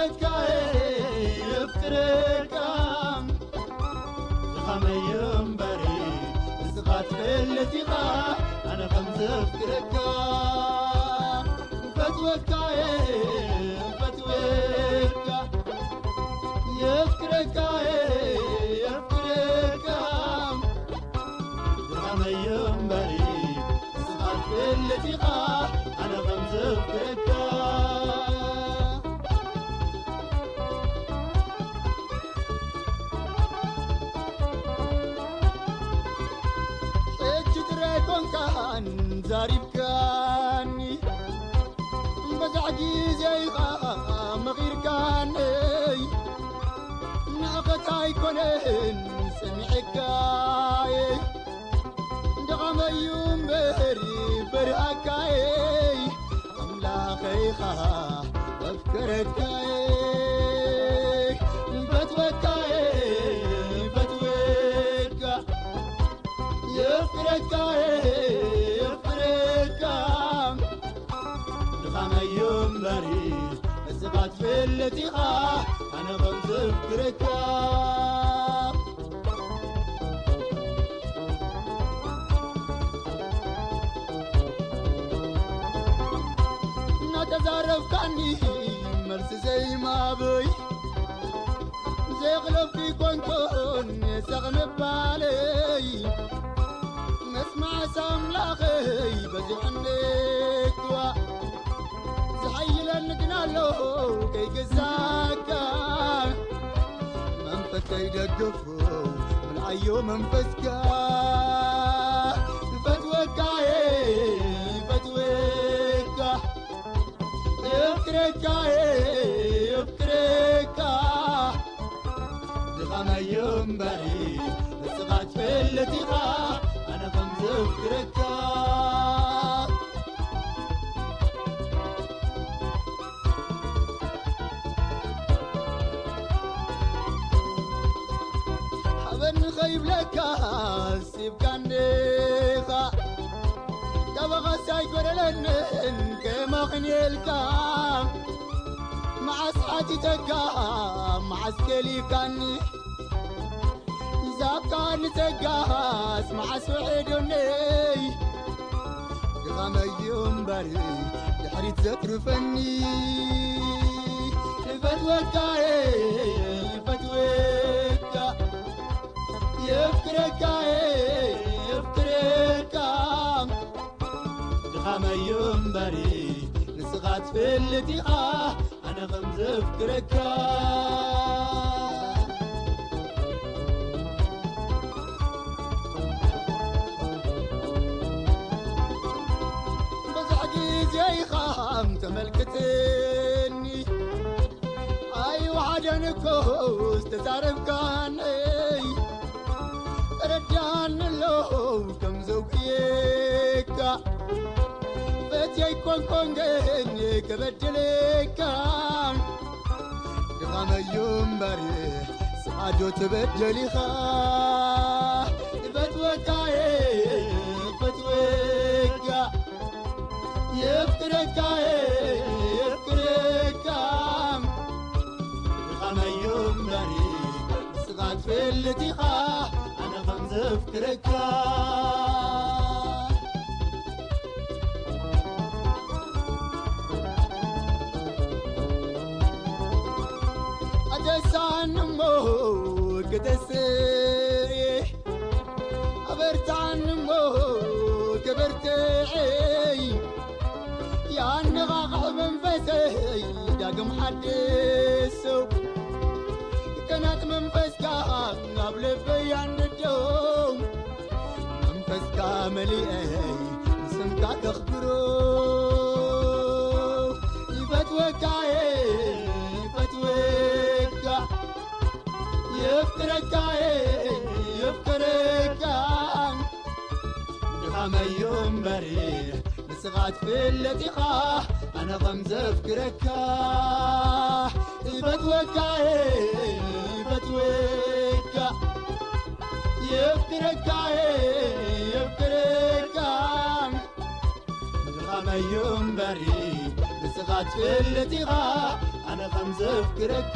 يفكرك يفكرك خميم بريد سقات فلتيها أنا خمس أفكرك فتوك فتوك يفكرك يفكرك خميم بريد سقات فلتيها أنا خمس أفكرك كان زارب كاني بزعجي زيغا مغير كاني ناقتاي كونين سمعكاي دغم يوم بري برأكاي أملاخي خا وفكركاي فتوكاي فتوكا يفكركاي يوم بريد الزبات في الاتخاء أنا غمز فكرك نتزارف كاني مرس زي ما بي زي غلب في كون يسغن بالي نسمع ساملاخي بزعنك زحيل نقنالو كي قزاكا منفسك يدقفو من عيو منفسكا فتوكا فتوكا يفكركا يفكركا دغم يوم بريد الصغات في الاتخاء أنا خمس فكركا خيب لك سيب كانيخا كبغى سايكور لنن كما خنيلكا مع صحتي تكا مع سكلي كاني إذا كان تكاس مع سعيدني غما يوم بري لحريت ذكر فني فتوكا فتوكا يفكرك يفكرك دخام يوم بريد نسغات في الاتخاء أنا غمز فكرك بزعقي زي خام تملكتني أي واحد نكوز تتعرف كاني رجعن له كم زوجيك بتي كون كونجي كبدلك دغم يوم بري سعادو تبدلي خا فتوكا فتوكا يفكرك يفكرك دغم يوم بري سعاد في الاتخاء غمز فكرك أدسان مو قدسي أبرتان مو كبرتي يا نغاق منفسي داقم حدثو كانت منفسكا قبل بيان الدوم منفسكا مليئي اسمكا تخبرو يفتوكا يفتوكا يفكركا يفكركا دخام يوم بريح نسغات في الاتخاء أنا غمز فكركا يفتوكا يفتوكا يفكرك يفكرك دخام يوم بريد نسغات في الاتخاء أنا خمزة فكرك